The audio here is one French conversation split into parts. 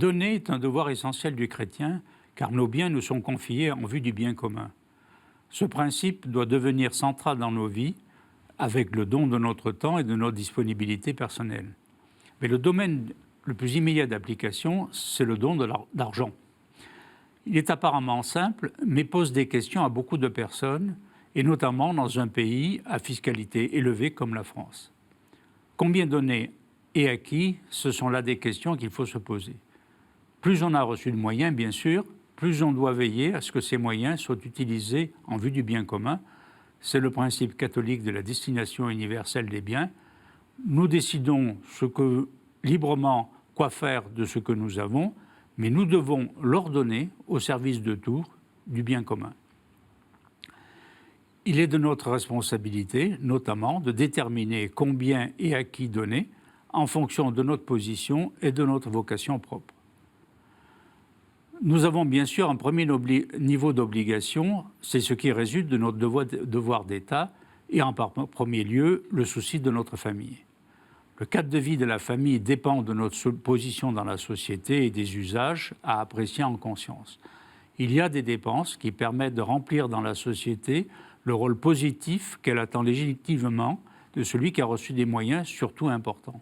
Donner est un devoir essentiel du chrétien, car nos biens nous sont confiés en vue du bien commun. Ce principe doit devenir central dans nos vies, avec le don de notre temps et de notre disponibilité personnelle. Mais le domaine le plus immédiat d'application, c'est le don d'argent. Il est apparemment simple, mais pose des questions à beaucoup de personnes, et notamment dans un pays à fiscalité élevée comme la France. Combien donner et à qui, ce sont là des questions qu'il faut se poser. Plus on a reçu de moyens, bien sûr, plus on doit veiller à ce que ces moyens soient utilisés en vue du bien commun. C'est le principe catholique de la destination universelle des biens. Nous décidons librement quoi faire de ce que nous avons, mais nous devons l'ordonner au service de tous, du bien commun. Il est de notre responsabilité, notamment, de déterminer combien et à qui donner en fonction de notre position et de notre vocation propre. Nous avons bien sûr un premier niveau d'obligation, c'est ce qui résulte de notre devoir d'État et en premier lieu le souci de notre famille. Le cadre de vie de la famille dépend de notre position dans la société et des usages à apprécier en conscience. Il y a des dépenses qui permettent de remplir dans la société le rôle positif qu'elle attend légitimement de celui qui a reçu des moyens surtout importants.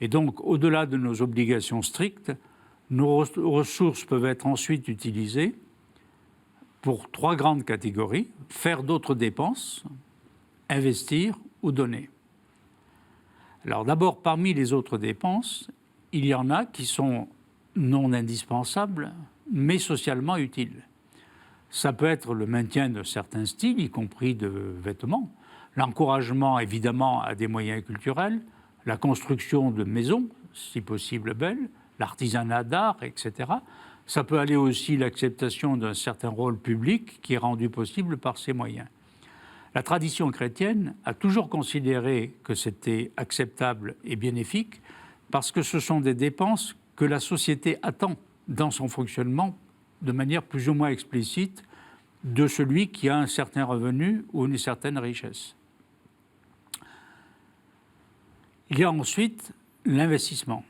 Et donc, au-delà de nos obligations strictes, nos ressources peuvent être ensuite utilisées pour 3 grandes catégories: faire d'autres dépenses, investir ou donner. Alors d'abord, parmi les autres dépenses, il y en a qui sont non indispensables, mais socialement utiles. Ça peut être le maintien de certains styles, y compris de vêtements, l'encouragement évidemment à des moyens culturels, la construction de maisons, si possible belles, l'artisanat d'art, etc. Ça peut aller aussi l'acceptation d'un certain rôle public qui est rendu possible par ces moyens. La tradition chrétienne a toujours considéré que c'était acceptable et bénéfique parce que ce sont des dépenses que la société attend dans son fonctionnement de manière plus ou moins explicite de celui qui a un certain revenu ou une certaine richesse. Il y a ensuite l'investissement.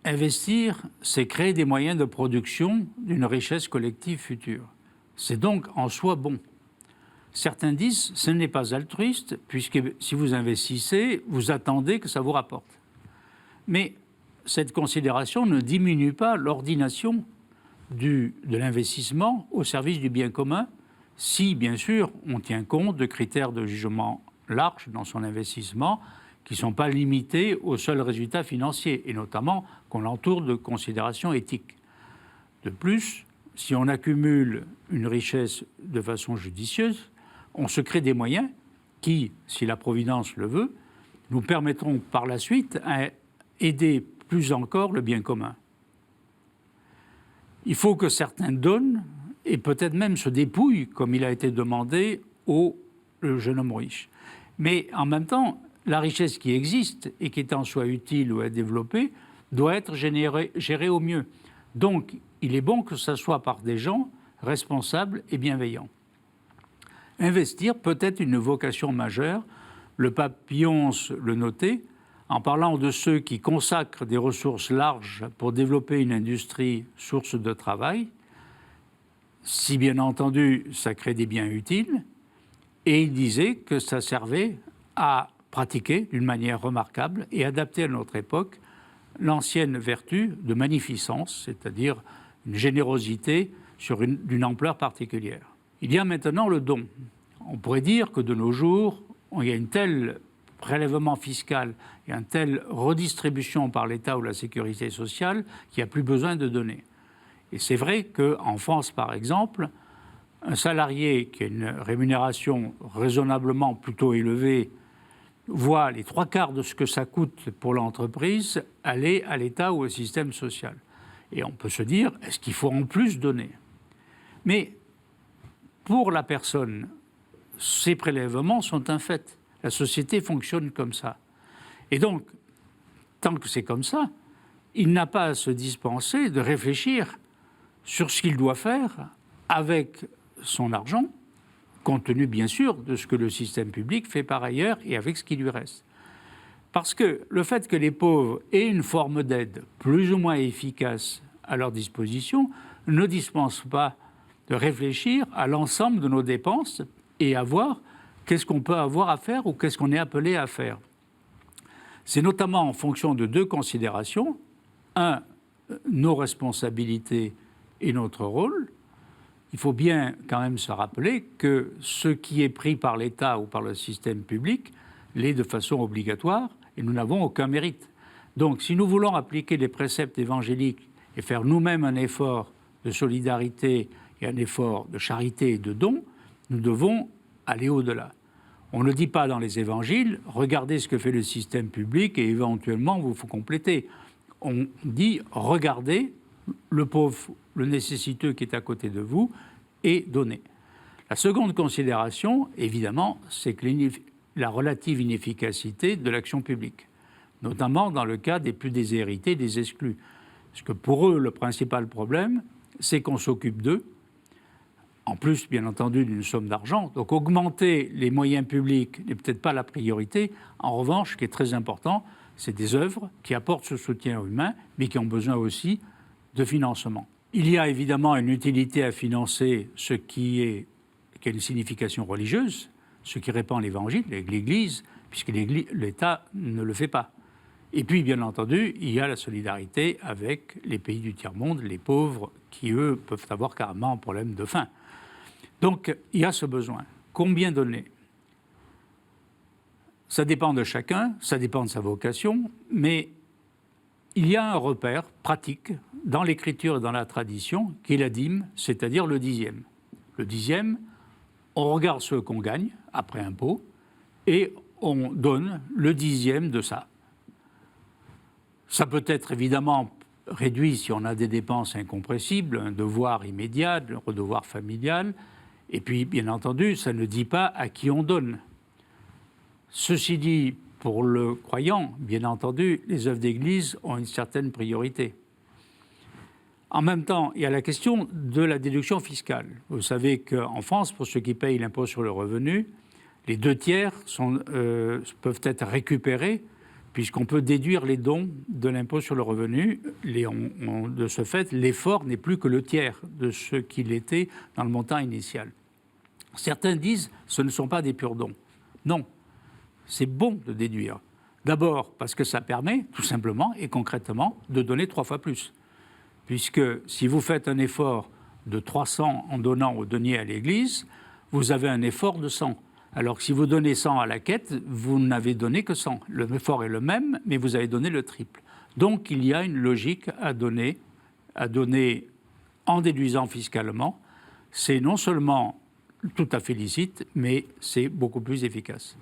Investir, c'est créer des moyens de production d'une richesse collective future. C'est donc en soi bon. Certains disent que ce n'est pas altruiste, puisque si vous investissez, vous attendez que ça vous rapporte. Mais cette considération ne diminue pas l'ordination de l'investissement au service du bien commun, si, bien sûr, on tient compte de critères de jugement larges dans son investissement, qui ne sont pas limités aux seuls résultats financiers, et notamment qu'on l'entoure de considérations éthiques. De plus, si on accumule une richesse de façon judicieuse, on se crée des moyens qui, si la Providence le veut, nous permettront par la suite d'aider plus encore le bien commun. Il faut que certains donnent et peut-être même se dépouillent, comme il a été demandé au jeune homme riche. Mais en même temps, la richesse qui existe et qui est en soi utile ou à développer doit être gérée au mieux. Donc, il est bon que ça soit par des gens responsables et bienveillants. Investir peut être une vocation majeure. Le pape Pie XI le notait en parlant de ceux qui consacrent des ressources larges pour développer une industrie source de travail, si bien entendu ça crée des biens utiles, et il disait que ça servait à pratiquer d'une manière remarquable et adaptée à notre époque l'ancienne vertu de magnificence, c'est-à-dire une générosité d'une ampleur particulière. Il y a maintenant le don. On pourrait dire que de nos jours, il y a une telle prélèvement fiscal et une telle redistribution par l'État ou la sécurité sociale qu'il n'y a plus besoin de donner. Et c'est vrai qu'en France, par exemple, un salarié qui a une rémunération raisonnablement plutôt élevée voit les 3/4 de ce que ça coûte pour l'entreprise aller à l'État ou au système social. Et on peut se dire, est-ce qu'il faut en plus donner ? Mais pour la personne, ces prélèvements sont un fait. La société fonctionne comme ça. Et donc, tant que c'est comme ça, il n'a pas à se dispenser de réfléchir sur ce qu'il doit faire avec son argent, compte tenu bien sûr de ce que le système public fait par ailleurs et avec ce qui lui reste. Parce que le fait que les pauvres aient une forme d'aide plus ou moins efficace à leur disposition ne dispense pas de réfléchir à l'ensemble de nos dépenses et à voir qu'est-ce qu'on peut avoir à faire ou qu'est-ce qu'on est appelé à faire. C'est notamment en fonction de deux considérations. Un, nos responsabilités et notre rôle. Il faut bien quand même se rappeler que ce qui est pris par l'État ou par le système public l'est de façon obligatoire et nous n'avons aucun mérite. Donc si nous voulons appliquer les préceptes évangéliques et faire nous-mêmes un effort de solidarité et un effort de charité et de don, nous devons aller au-delà. On ne dit pas dans les évangiles, regardez ce que fait le système public et éventuellement vous faut compléter. On dit, regardez le pauvre, le nécessiteux qui est à côté de vous et donnez. La seconde considération, évidemment, c'est que la relative inefficacité de l'action publique, notamment dans le cas des plus déshérités, des exclus. Parce que pour eux, le principal problème, c'est qu'on s'occupe d'eux, en plus, bien entendu, d'une somme d'argent. Donc augmenter les moyens publics n'est peut-être pas la priorité. En revanche, ce qui est très important, c'est des œuvres qui apportent ce soutien humain, mais qui ont besoin aussi de financement. Il y a évidemment une utilité à financer ce qui a une signification religieuse, ce qui répand l'Évangile, l'Église, puisque l'État ne le fait pas. Et puis, bien entendu, il y a la solidarité avec les pays du tiers-monde, les pauvres, qui, eux, peuvent avoir carrément un problème de faim. Donc, il y a ce besoin. Combien donner ? Ça dépend de chacun, ça dépend de sa vocation, mais il y a un repère pratique dans l'écriture et dans la tradition qui est la dîme, c'est-à-dire le dixième. Le dixième, on regarde ce qu'on gagne après impôt et on donne le dixième de ça. Ça peut être évidemment réduit si on a des dépenses incompressibles, un devoir immédiat, un redevoir familial. Et puis, bien entendu, ça ne dit pas à qui on donne. Ceci dit, pour le croyant, bien entendu, les œuvres d'Église ont une certaine priorité. En même temps, il y a la question de la déduction fiscale. Vous savez qu'en France, pour ceux qui payent l'impôt sur le revenu, les 2/3 peuvent être récupérés puisqu'on peut déduire les dons de l'impôt sur le revenu. De ce fait, l'effort n'est plus que le tiers de ce qu'il était dans le montant initial. Certains disent que ce ne sont pas des purs dons. Non, c'est bon de déduire. D'abord parce que ça permet, tout simplement et concrètement, de donner 3 fois plus. Puisque si vous faites un effort de 300 en donnant au denier à l'Église, vous avez un effort de 100. Alors que si vous donnez 100 à la quête, vous n'avez donné que 100. L'effort est le même, mais vous avez donné le triple. Donc il y a une logique à donner en déduisant fiscalement. C'est non seulement tout à fait licite, mais c'est beaucoup plus efficace.